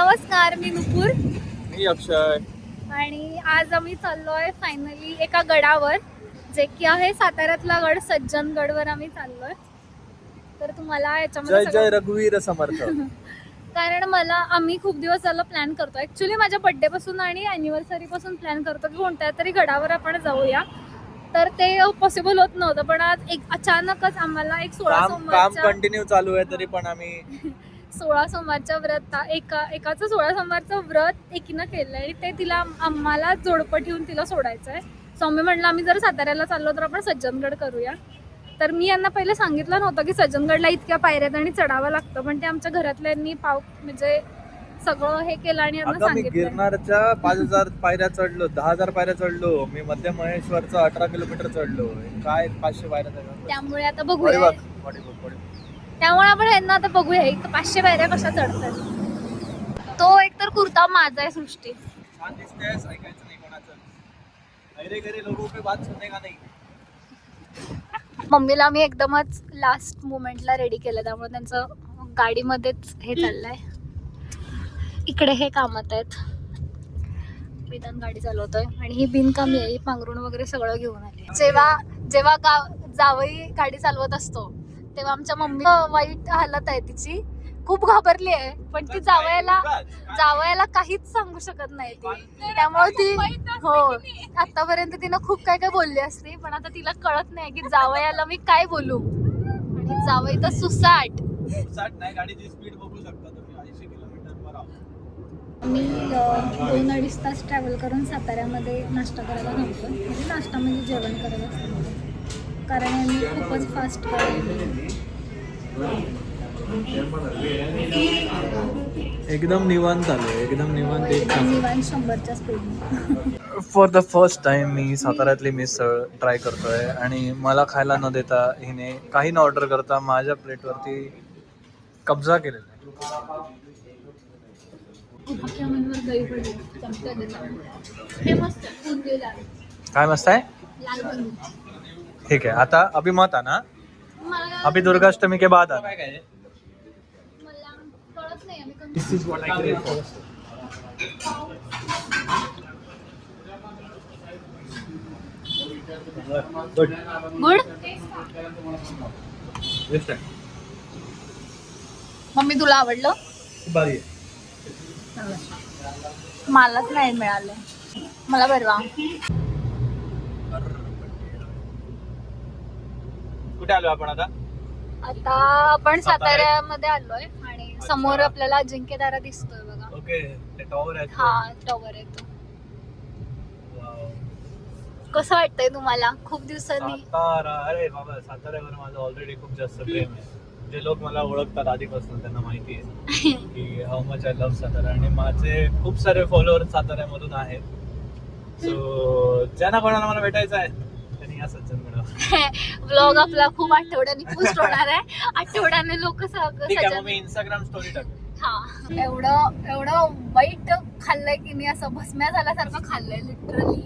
नमस्कार, मी नुपूर मी अक्षय आणि आज आम्ही चाललोय फायनली एका गडावर, जे की आहे साताऱ्यातला गड सज्जनगडवर आम्ही चाललोय. तर तुम्हाला याच्यामध्ये जय जय रघुवीर समर्थ. कारण आम्ही खूप दिवस झालं प्लॅन करतो. ऍक्च्युली माझ्या बर्थडे पासून आणि अॅनिव्हर्सरी पासून प्लॅन करतो की कोणत्या तरी गडावर आपण जाऊया. तर ते पॉसिबल होत नव्हतं, पण आज एक अचानकच आम्हाला एक 16 काम सोमवारच्या कंटिन्यू चालू आहे तरी पण आम्ही 16 सोमवारच्या व्रत एकाचं 16 सोमवारचं व्रत एकीनं केलंय आणि ते तिला आम्हाला जोडपं ठेवून तिला सोडायचं आहे. सो मी म्हटलं आम्ही जर साताऱ्याला चाललो तर आपण सज्जनगड करूया. तर मी यांना पहिले सांगितलं नव्हतं की सज्जनगडला इतक्या पायऱ्यात आणि चढावं लागतं, पण ते आमच्या घरातल्यांनी म्हणजे सगळं हे केलं आणि यांना आता मी सांगितलं. गिरनारच्या 5000 पायऱ्या चढलो, 10,000 पायऱ्या चढलो, मी मध्य महेश्वरचं 18 किलोमीटर चढलो. काय 500 पायऱ्या चढलो. त्यामुळे आता बघूया, बघ. त्यामुळे आपण यांना आता बघूया एक 500 पायऱ्या कशा चढतात. तो एकतर कुर्ता माझा आहे सृष्टी. छान दिसतेस, ऐकायचं नाही कोणाचं. अरे घरी लोगों पे बात सुनने का नाही. मम्मीला मी एकदमच लास्ट मोमेंटला रेडी केलं, त्यामुळे त्यांचं गाडीमध्येच हे चाललंय. इकडे हे कामात आहेत. वेदांत गाडी चालवतोय आणि ही बिनकामी आहे, पांघरुण वगैरे सगळं घेऊन आले. जेव्हा जावई गाडी चालवत असतो तेव्हा आमच्या मम्मी वाईट हालत आहे तिची, खूप घाबरली आहे, पण ती जावयाला काहीच सांगू शकत नाही ती. त्यामुळे ती आतापर्यंत तिनं खूप काय काय बोलली असती, पण आता तिला कळत नाही की जावयाला मी काय बोलू. आणि जावई तर सुसाट नाही. गाडीची स्पीड बघू शकता तुम्ही, 80 किलोमीटर. मी 2-2.5 तास ट्रॅव्हल करून साताऱ्यामध्ये नाश्ता करायला थांबतो. म्हणजे नाश्ता म्हणजे जेवण करायला असतं, कारण मी खूपच फास्ट एकदम निवांत आलोय, एकदम निवांत. 100च्या speed. For the first time मी साताऱ्यातली मिसळ ट्राय करतोय आणि मला खायला न देता हिने काही न ऑर्डर करता माझ्या प्लेटवरती कब्जा केलेला आहे. काय मस्त आहे. ठीक है, आता अभी मत आना, अभी दुर्गाष्टमी के बाद आना. This is what I crave for. Good. This time. Mummy तुला आवडलं? भारी आहे. मलाच नाही मिळालं, मला बरवा. कुठे आलो आपण आता? आता आपण साताऱ्यामध्ये आलोय आणि समोर आपल्याला अजिंक्यतारा दिसतोय बघा. ओके, ते टॉवर आहे. हा, टॉवर आहे तो. कसं वाटतंय तुम्हाला? खूप दिवसांनी सातारा. अरे बाबा, साताऱ्यावर माझं ऑलरेडी खूप जास्त प्रेम आहे. जे लोक मला ओळखतात आधीपासून त्यांना माहिती आहे की how much I love Satara, आणि माझे खूप सारे फॉलोअर्स साताऱ्यामधून आहेत. सो ज्यांना कोणाला मला भेटायचं आहे त्यांनी या सज्जनगड. व्लॉग आपला खूप आठवड्याने पोस्ट होणार आहे. आठवड्याने लोक मी इंस्टाग्राम स्टोरी टाकतो. हा, एवढं वाईट खाल्लंय की मी, असं भस्म्या झाल्यासारखं खाल्लंय लिटरली.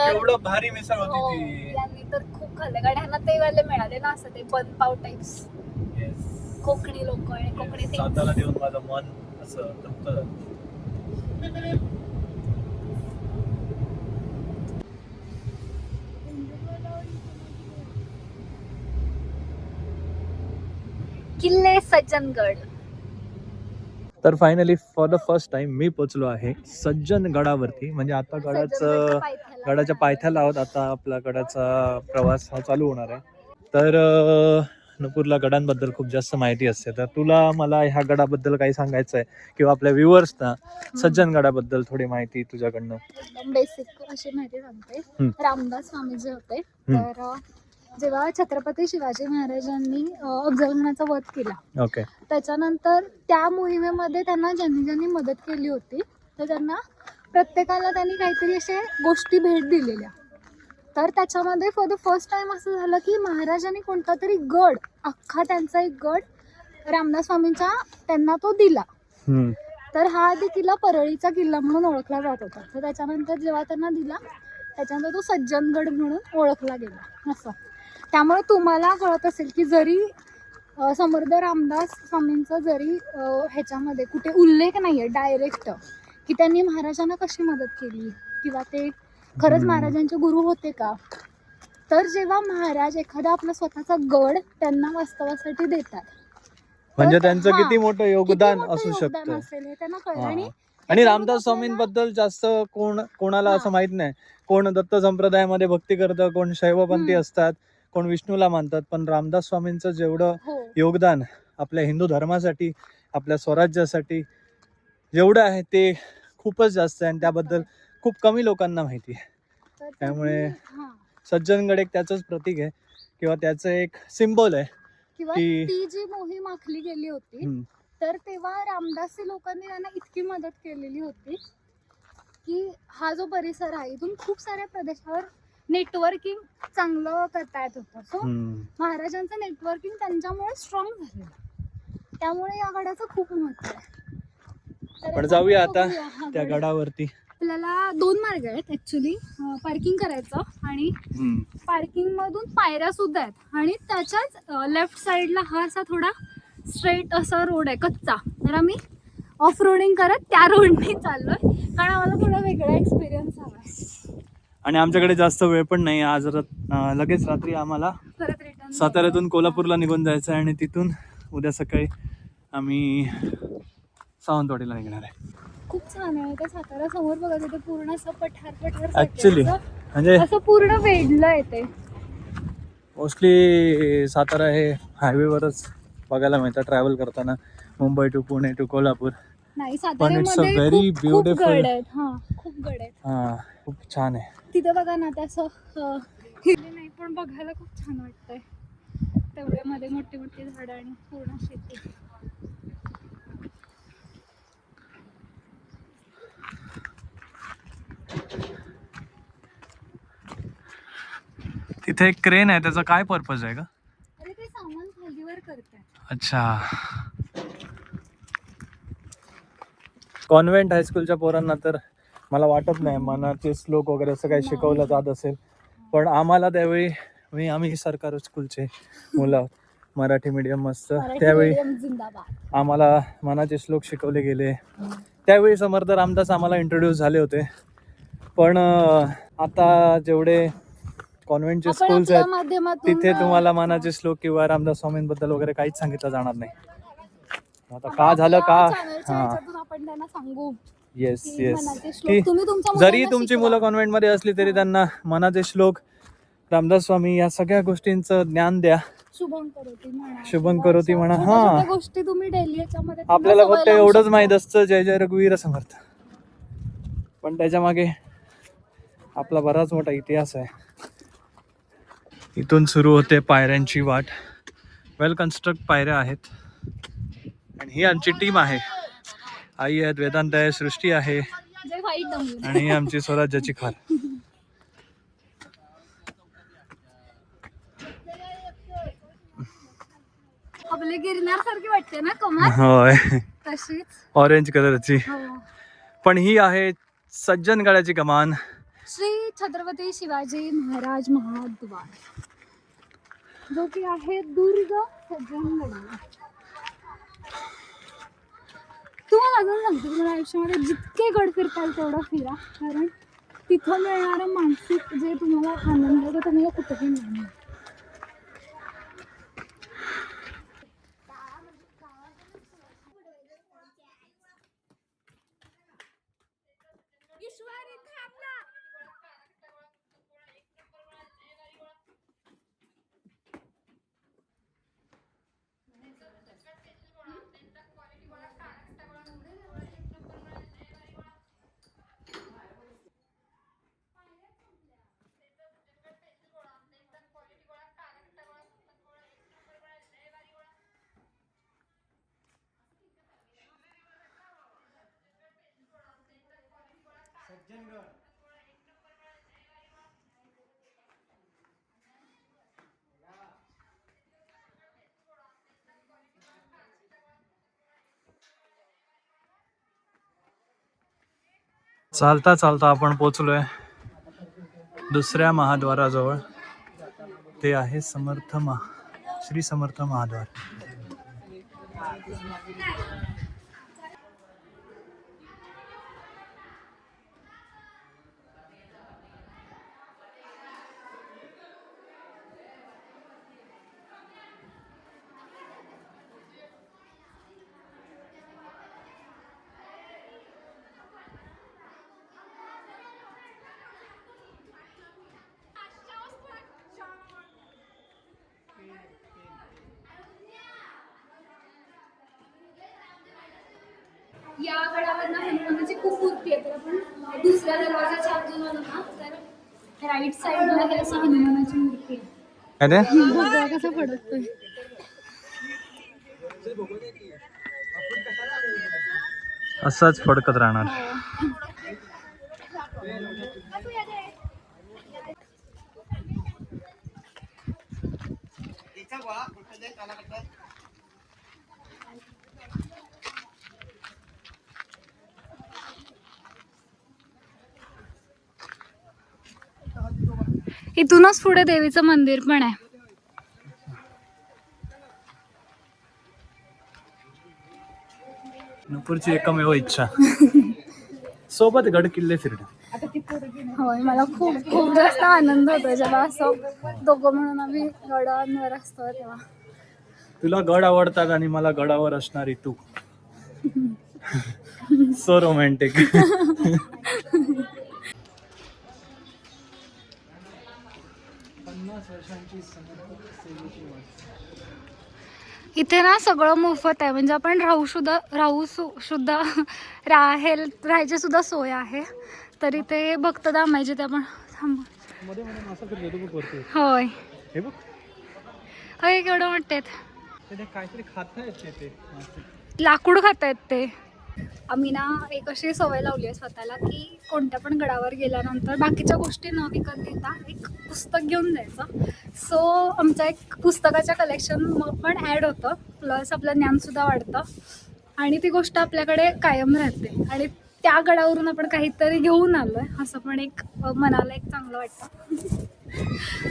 एवढं भारी मिसळ होती ती. यांनी तर खूप खाल्लंय, कारण ह्यांना ते वाले मिळाले ना, असं ते बनपाव टाइप्स. कोकणी लोक आणि कोकणी सातारा देऊन माझं मन असं तृप्त झालं. किल्ले सज्जनगड. तर finally for the first time मी पोचलो आहे सज्जनगडावरती. म्हणजे आता गडाच्या पायथ्याला आहोत. आता आपला गडाचा प्रवास हा चालू होणार आहे. तर नुपूरला गडांबद्दल खूप जास्त माहिती असते, तर तुला मला ह्या गडाबद्दल काही सांगायचं आहे किंवा आपल्या व्ह्युअर्सना सज्जनगडाबद्दल थोडी माहिती तुझ्याकडनं? एकदम बेसिक अशी माहिती सांगते. रामदास स्वामी जे होते, तर जेव्हा छत्रपती शिवाजी महाराजांनी अफजलखानाचा वध केला, ओके, त्याच्यानंतर त्या मोहिमेमध्ये त्यांना ज्यांनी मदत केली होती, तर त्यांना प्रत्येकाला त्यांनी काहीतरी अशा गोष्टी भेट दिलेल्या. तर त्याच्यामध्ये फॉर द फर्स्ट टाइम असं झालं की महाराजांनी कोणता तरी गड, अख्खा त्यांचा एक गड रामदास स्वामींचा त्यांना तो दिला. तर हा आधी किल्ला परळीचा किल्ला म्हणून ओळखला जात होता. तर त्याच्यानंतर जेव्हा त्यांना दिला, त्याच्यानंतर तो सज्जनगड म्हणून ओळखला गेला असं. त्यामुळे तुम्हाला कळत असेल की जरी समर्थ रामदास स्वामींचा जरी ह्याच्यामध्ये कुठे उल्लेख नाहीये डायरेक्ट की त्यांनी महाराजांना कशी मदत केली किंवा ते खरंच महाराजांचे गुरु होते का, तर जेव्हा महाराज एखादा आपला स्वतःचा गड त्यांना वास्तवासाठी देतात, म्हणजे तर त्यांचं हा, किती मोठं योगदान किती मोठं असू योगदान शकतं. असेल हे त्यांना कळलं. आणि आणि रामदास स्वामींबद्दल जास्त कोणाला हा. असं माहित नाही. कोण दत्त संप्रदायामध्ये भक्ती करतं, कोण शैवपंथी असतात, कोण विष्णूला मानतात, पण रामदास स्वामींचं जेवढं हो योगदान आपल्या हिंदू धर्मासाठी, आपल्या स्वराज्यासाठी जेवढं आहे ते खूपच जास्त आहे आणि त्याबद्दल खूप कमी लोकांना माहिती आहे. तर त्यामुळे हा सज्जनगड एक त्याचंच प्रतीक आहे किंवा त्याचं एक सिम्बॉल आहे किंवा की ती जी मोहीम आखली गेली होती तर तेव्हा रामदासी लोकांनी त्यांना इतकी मदत केलेली होती की हा जो परिसर आहे इथून खूप साऱ्या प्रदेशावर नेटवर्किंग चांगलं करता येत होतं. सो महाराजांचं नेटवर्किंग त्यांच्यामुळे स्ट्रॉंग झालेलं, त्यामुळे या गडाचं खूप महत्व आहे. तर पण जाऊया आपण आता बघूया हा त्या गड. गडावरती. आपल्याला 2 मार्ग आहेत ऍक्च्युली, पार्किंग करायचं आणि पार्किंग मधून पायऱ्या सुद्धा आहेत आणि त्याच्याच लेफ्ट साईडला हा असा थोडा स्ट्रेट असा रोड आहे कच्चा. तर आम्ही ऑफ रोडिंग करत त्या रोडने चाललोय कारण आम्हाला थोडा वेगळा एक्सपिरियन्स हवा आहे. आणि आमच्याकडे जास्त वेळ पण नाही. आज लगेच रात्री आम्हाला परत रिटर्न साताऱ्यातून कोल्हापूरला निघून जायचं आहे आणि तिथून उद्या सकाळी आम्ही सावंतवाडीला निघणार आहे. खूप छान आहे. त्या सातारा समोर बघा तिथे पूर्ण असं पठार ऍक्च्युली म्हणजे असं पूर्ण वेढलं आहे ते. मोस्टली सातारा हे हायवेवरच बघायला मिळतं ट्रॅव्हल करताना, मुंबई टू पुणे टू कोल्हापूर. नाही पण इट्स अ साताऱ्यामध्ये व्हेरी खूप ब्युटिफुल. गड आहेत. हा खूप गड आहेत. हा खूप छान आहे. तिथे बघा ना ते असं हिरवे नाही पण बघायला खूप छान वाटतंय. तेवढ्यामध्ये मोठी मोठी झाडं आणि पूर्ण शेती. तिथे एक क्रेन आहे, त्याचा काय पर्पज आहे का? अरे ते सामान खालीवर करतात. अच्छा. कॉन्व्हेंट हायस्कूलच्या पोरांना तर मला वाटत नाही मनाचे श्लोक वगैरे असं काही शिकवलं जात असेल, पण आम्हाला त्यावेळी आम्ही सरकारी स्कूलचे मुलं आहोत, मराठी मीडियम मस्त, त्यावेळी जिंदाबाद आम्हाला मनाचे श्लोक शिकवले गेले. त्यावेळी समर्थ रामदास आम्हाला इंट्रोड्यूस झाले होते. पण आता जेवढे कॉन्व्हेंटचे स्कूल्स आहेत तिथे तुम्हाला मनाचे श्लोक किंवा रामदास स्वामींबद्दल वगैरे काहीच सांगितलं जाणार नाही. आता का झालं का आपण त्यांना सांगू. येस मनाचे श्लोक की तुम्ही तुमच्या जरी मुलांना तुमची शिकवा. मुलं कॉन्व्हेंटमध्ये असली तरी त्यांना मनाचे श्लोक, रामदास स्वामी या सगळ्या गोष्टींचं ज्ञान द्या. शुभम करोती म्हणा, शुभम करोती म्हणा. छोट्या गोष्टी तुम्ही डेली याच्यामध्ये आपल्याला फक्त एवढंच माहित असतं जय जय रघुवीर समर्थ, पण त्याच्या मागे आपला बराच मोठा इतिहास आहे. इथून सुरू होते पायऱ्यांची वाट. वेल कन्स्ट्रक्ट पायऱ्या आहेत आणि ही आमची टीम आहे. आई आहेत, वेदांत आहे, सृष्टी आहे आणि आमची स्वराज्याची खार. आपले गिरनार सारखी वाटते ना कमाल. होय, तशीच ऑरेंज कलरची. हो. पण ही आहे सज्जनगडाची कमान. श्री छत्रपती शिवाजी महाराज महाद्वार, जो की आहे दुर्ग सज्जनगड. तुम्हाला अजून सांगते, तुम्हाला आयुष्यामध्ये जितके गड फिरताल तेवढं फिरा, कारण तिथं मिळणारं मानसिक जे तुम्हाला आनंद आहे तो तुम्हाला कुठेही मिळणार. चालता चालता आपण पोचलोय दुसऱ्या महाद्वाराजवळ. ते आहे श्री समर्थ महाद्वार. या गडावर हनुमानाची खूप मूर्ती आहे. तर आपण दुसऱ्या दरवाजाच्या आतून आलो ना तर राईट साईडला हे असं हनुमानाची मूर्ती आहे. बघा कसा फडकतोय. असाच फडकत राहणार. इथूनच पुढे देवीचं मंदिर पण आहे. नूपूरची एकमेव इच्छा सोबत गड किल्ले फिरणे. होय, मला खूप खूप जास्त आनंद होतो जेव्हा असं दोघं म्हणून आम्ही गडांवर असतो तेव्हा. तुला गड आवडतात आणि मला गडावर असणारी तू. So romantic. इथे ना सगळं मोफत आहे. म्हणजे आपण राहायची सुद्धा सोय आहे. तर इथे भक्त धामायचे ते आपण होय होय केवढं वाटतात. काहीतरी खातायत ते, लाकूड खातायत ते. आम्ही ना एक अशी सवय लावली आहे स्वतःला की कोणत्या पण गडावर गेल्यानंतर बाकीच्या गोष्टी न विकत घेता एक पुस्तक घेऊन जायचं. सो आमचं एक पुस्तकाच्या कलेक्शन पण ॲड होतं, प्लस आपलं ज्ञानसुद्धा वाढतं आणि ती गोष्ट आपल्याकडे कायम राहते. आणि त्या गडावरून आपण काहीतरी घेऊन आलो आहे असं पण एक मनाला एक चांगलं वाटतं.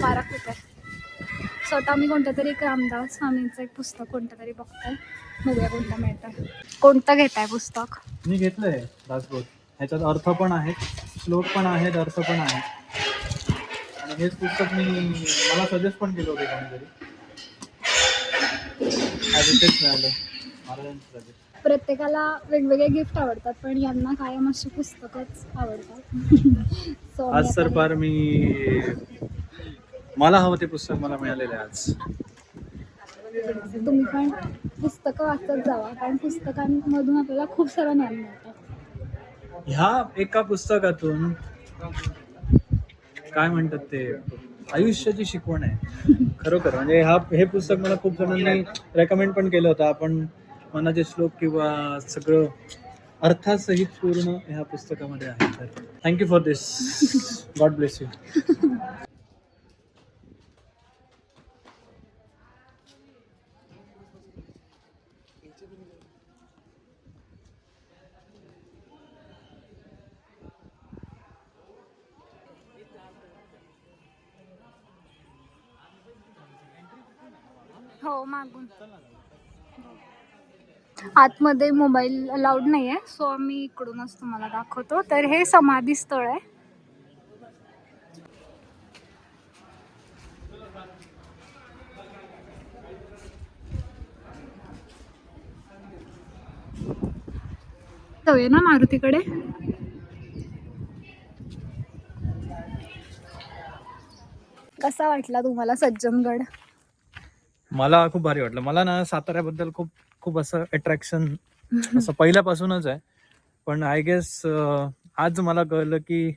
वारा खूप आहे. स्वतः मी कोणतं तरी एक रामदास स्वामींचं एक पुस्तक कोणतं तरी बघतोय. बघूया कोणतं मिळतं. कोणतं घेताय पुस्तक? मी घेतलंय दासबोध. ह्याच्यात अर्थ पण आहेत, श्लोक पण आहेत, अर्थ पण आहेत. आणि हेच पुस्तक मला सजेस्ट पण केलं होतं कोणीतरी. आज इथेच मिळालं महाराजांचं सजेस्ट. प्रत्येकाला वेगवेगळे गिफ्ट आवडतात पण यांना कायम अशी पुस्तकच आवडतात. So, आज तर फार मला हवं ते पुस्तक मला मिळालेलं आहे आज. तुम्ही पण पुस्तकं वाचत जावा कारण पुस्तकांमधून आपल्याला खूप सारं ज्ञान मिळतं. ह्या एका पुस्तकातून काय म्हणतात ते आयुष्याची शिकवण आहे खरोखर. म्हणजे हे पुस्तक मला खूप जणांनी रेकमेंड पण केलं होतं. आपण मनाचे श्लोक किंवा सगळं अर्थासहित पूर्ण ह्या पुस्तकामध्ये आहे. तर thank you for this. God bless you. हो मागून आतमध्ये मोबाईल अलाउड नाही आहे. सो आम्ही इकडूनच तुम्हाला दाखवतो. तर हे समाधी स्थळ आहे. जाऊया ना मारुतीकडे. कसा वाटला तुम्हाला सज्जनगड? मला खूप भारी वाटलं. मला ना साताऱ्याबद्दल खूप खूप असं अट्रॅक्शन असं पहिल्यापासूनच आहे. पण आय गेस आज मला कळलं की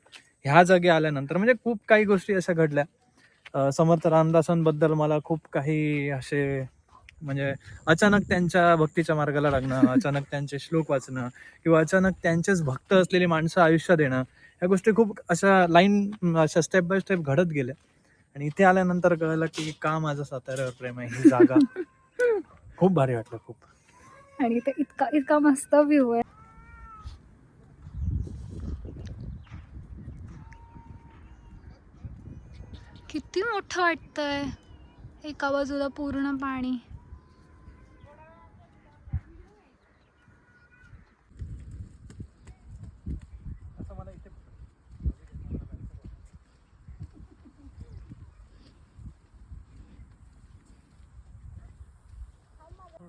ह्या जागी आल्यानंतर म्हणजे खूप काही गोष्टी अशा घडल्या. समर्थ रामदासांबद्दल मला खूप काही असे म्हणजे अचानक त्यांच्या भक्तीच्या मार्गाला लागणं, अचानक त्यांचे श्लोक वाचणं किंवा अचानक त्यांचेच भक्त असलेली माणसं आयुष्यात येणं, या गोष्टी खूप अशा स्टेप बाय स्टेप घडत गेल्या. आणि इथे आल्यानंतर कळलं की का माझं साताऱ्यावर प्रेम आहे. ही जागा खूप भारी वाटलं खूप. आणि इथे इतका मस्त व्ह्यू आहे. किती मोठं वाटतंय. एका बाजूला पूर्ण पाणी.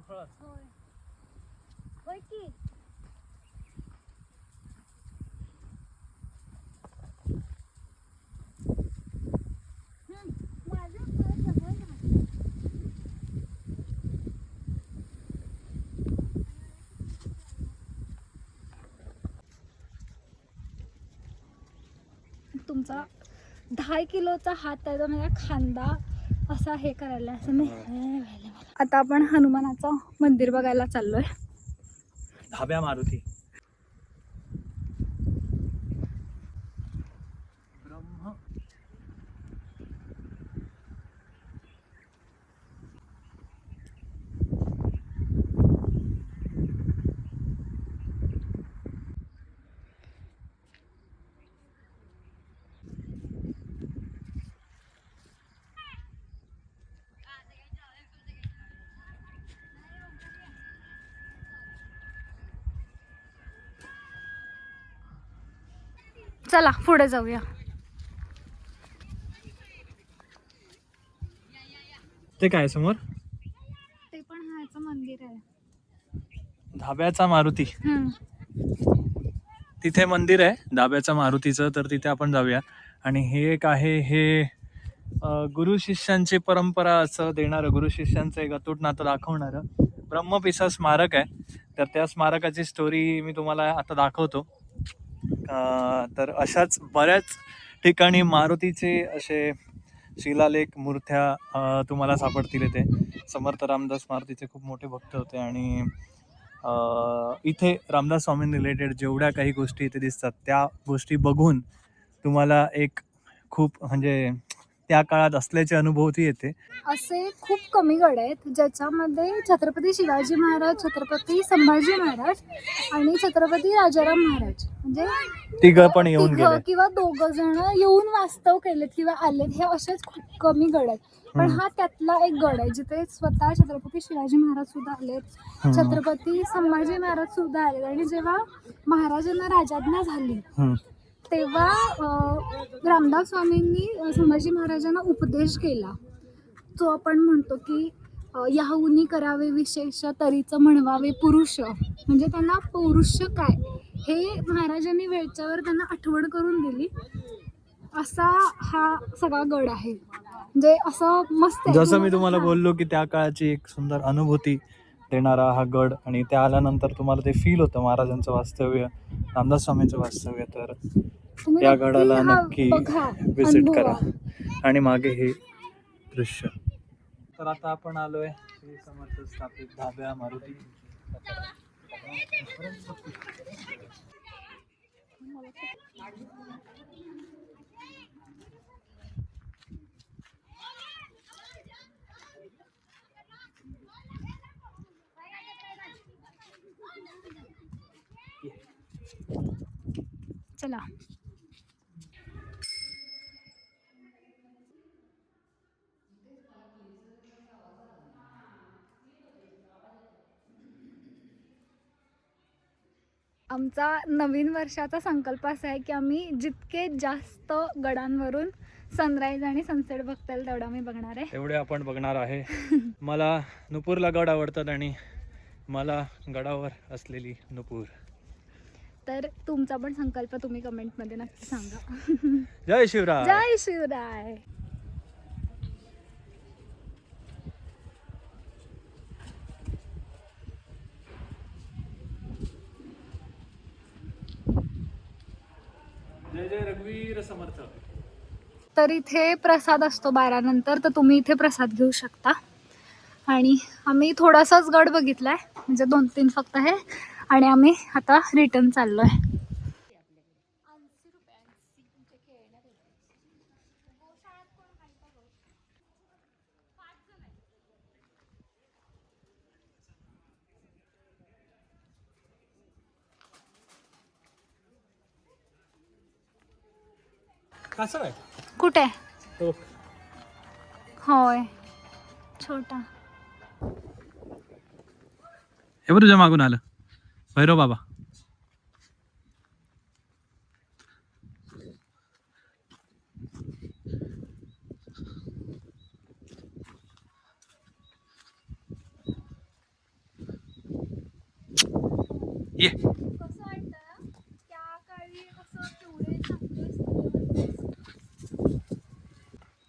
मुळात. होय होय की. तुमचा 10 किलोचा हात आहे तो माझा खांदा असा हे करायला असं मी. आता आपण हनुमानाचं मंदिर बघायला चाललोय. धाब्या मारुती. ब्रह्म चला पुढे जाऊया. ते काय समोर ते पण ह्याचं मंदिर आहे. धाब्याचा मारुती. तिथे मंदिर आहे धाब्याचा मारुतीचं, तर तिथे आपण जाऊया. आणि हे एक आहे हे गुरु शिष्यांची परंपरा असं देणारं, गुरु शिष्यांचं एक अतूट नातं दाखवणारं ब्रह्मपिसा स्मारक आहे. तर त्या स्मारकाची स्टोरी मी तुम्हाला आता दाखवतो. तर अशाच बऱ्याच ठिकाणी मारुतीचे असे शिलालेख मूर्त्या तुम्हाला सापडतील इथे. समर्थ रामदास मारुतीचे खूप मोठे भक्त होते आणि इथे रामदास स्वामी रिलेटेड जेवढ्या काही गोष्टी इथे दिसतात त्या गोष्टी बघून तुम्हाला एक खूप म्हणजे त्या काळात असल्याची अनुभूती येते. असे खूप कमी गड आहेत ज्याच्यामध्ये छत्रपती शिवाजी महाराज, छत्रपती संभाजी महाराज आणि छत्रपती राजाराम महाराज म्हणजे तिघं पण येऊन गेले किंवा 2 जण येऊन वास्तव केलेत किंवा आलेत. हे असेच खूप कमी गड आहेत. पण हा त्यातला एक गड आहे जिथे स्वतः छत्रपती शिवाजी महाराज सुद्धा आलेत, छत्रपती संभाजी महाराज सुद्धा आलेत. आणि जेव्हा महाराजांना राजाज्ञा झाली तेव्हा रामदास स्वामींनी संभाजी महाराजांना उपदेश केला, जो आपण म्हणतो की याहुनी करावे विशेष तरीच म्हणवावे पुरुष. म्हणजे त्यांना पौरुष काय हे महाराजांनी वेळच्यावर त्यांना आठवण करून दिली. असा हा सगळा गड आहे. म्हणजे असं मस्त आहे. जसं मी तुम्हाला बोललो की त्या काळाची एक सुंदर अनुभूती देणारा हा गड. आणि त्या आल्यानंतर तुम्हाला ते फील होतं महाराजांचं वास्तव्य, रामदास स्वामींचं वास्तव्य. तर त्या गडाला नक्की विजिट करा. आणि मागे हे दृश्य. तर आता आपण आलोय श्री समर्थ स्थापित धाब्या मारुती. चला. आमचा नवीन वर्षाचा संकल्प असा आहे की आम्ही जितके जास्त गडांवरून सनराईज आणि सनसेट बघता येईल तेवढा मी बघणार आहे. एवढे आपण बघणार आहे. मला नुपूरला गड आवडतात आणि मला गडावर असलेली नुपूर. तर तुमचा पण संकल्प तुम्ही कमेंटमध्ये नक्की सांगा. जय शिवराय. जय शिवराय. जय जय रघुवीर समर्थ. तर इथे प्रसाद असतो 12 नंतर, तर तुम्ही इथे प्रसाद घेऊ शकता. आणि आम्ही थोडासाच गड बघितलाय म्हणजे 2-3 फक्त आहे. आणि आम्ही आता रिटर्न चाललोय. कसं आहे कुठे? तो होय छोटा. हे बरं तुझ्या मागून आलं भैरव बाबा. ये. कसं वाटतं त्या काळी कसं केवढे चांगले असते.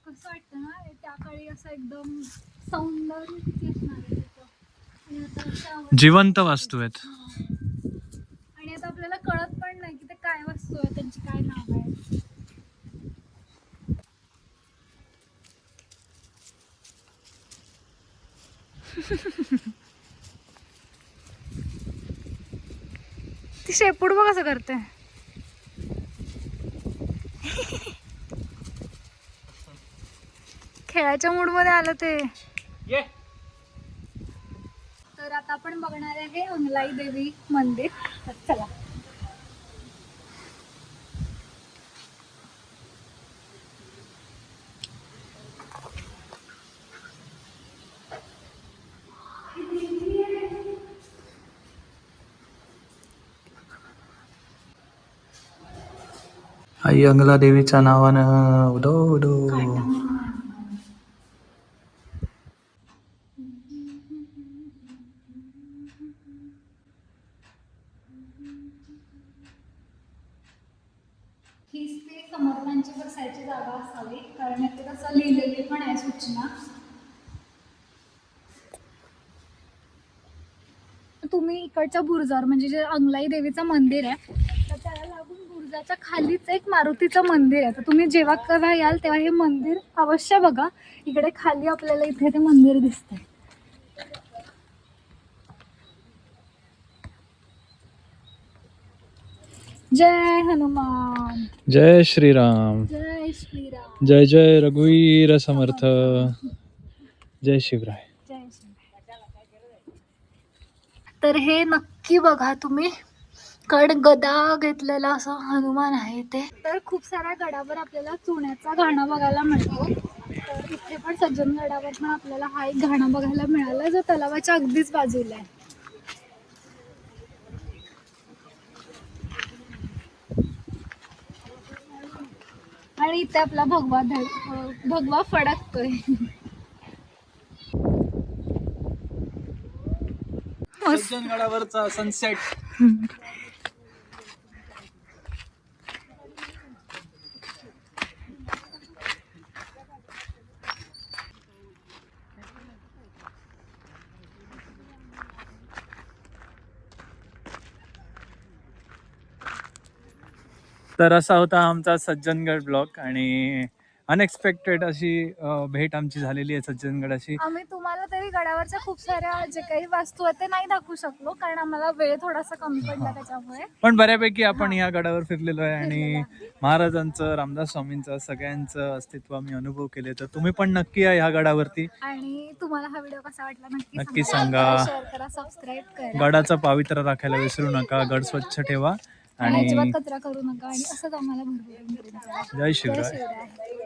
कसं वाटतं ना त्या काळी असं एकदम सौंदर्य किती असणार आहे त्याचं. आणि आता असं जिवंत वास्तू आहेत. आणि आता आपल्याला कळत पण नाही की ते काय वस्तू आहे, त्यांची काय नाव आहे. ती शेपूट बघ कसं करते. खेळाच्या मूड मध्ये आलं ते. तर आता आपण बघणार आहे अंगलाई देवी मंदिर. तर चला. आई अंगला देवीच्या नावानं उदो उदो. हीच ते समर्थांची बसायची जागा असावी, कारण ते कसं लिहिलेले पण आहे सूचना. तुम्ही इकडच्या बुरुजावर म्हणजे जे अंगलाई देवीचं मंदिर आहे तर त्याला लागून बुरुजाच्या खालीच एक मारुतीचं मंदिर आहे. तर तुम्ही जेव्हा केव्हा याल तेव्हा हे मंदिर अवश्य बघा. इकडे खाली आपल्याला इथे ते मंदिर दिसतंय. जय हनुमान. जय श्रीराम. जय श्रीराम. जय जय रघुवीर समर्थ. जय शिवराय. जय श्रीराम. तर हे नक्की बघा तुम्ही. कड गदा घेतलेला असं हनुमान आहे ते. तर खूप साऱ्या गडावर आपल्याला चुन्याचा घाणा बघायला मिळतो. तर इथे पण सज्जनगडावर पण आपल्याला हा एक घाणा बघायला मिळाला जो तलावाच्या अगदीच बाजूला आहे. आणि इथे आपला भगवा फडकतोय. सज्जनगडावरचा सनसेट. तर असा होता आमचा सज्जनगड ब्लॉग आणि अनएक्सपेक्टेड अशी भेट आमची झालेली आहे सज्जनगडाशी. आम्ही तुम्हाला तरी गडावरच्या खूप साऱ्या जे काही वस्तू आहेत ते नाही दाखवू शकलो कारण आम्हाला वेळ थोडासा कमी पडला त्याच्यामुळे. पण बऱ्यापैकी आपण या गडावर फिरलेलो आहे आणि महाराजांचं, रामदास स्वामींचं, सगळ्यांचं अस्तित्व आम्ही अनुभव केले. तर तुम्ही पण नक्की या ह्या गडावरती. आणि तुम्हाला हा व्हिडिओ कसा वाटला नक्की सांगा. शेअर करा, सबस्क्राईब करा. गडाचं पावित्र्य राखायला विसरू नका. गड स्वच्छ ठेवा आणि आणि अजिबात कचरा करू नका आणि असंच आम्हाला भरपूर. जय शिवराय. शिवराय.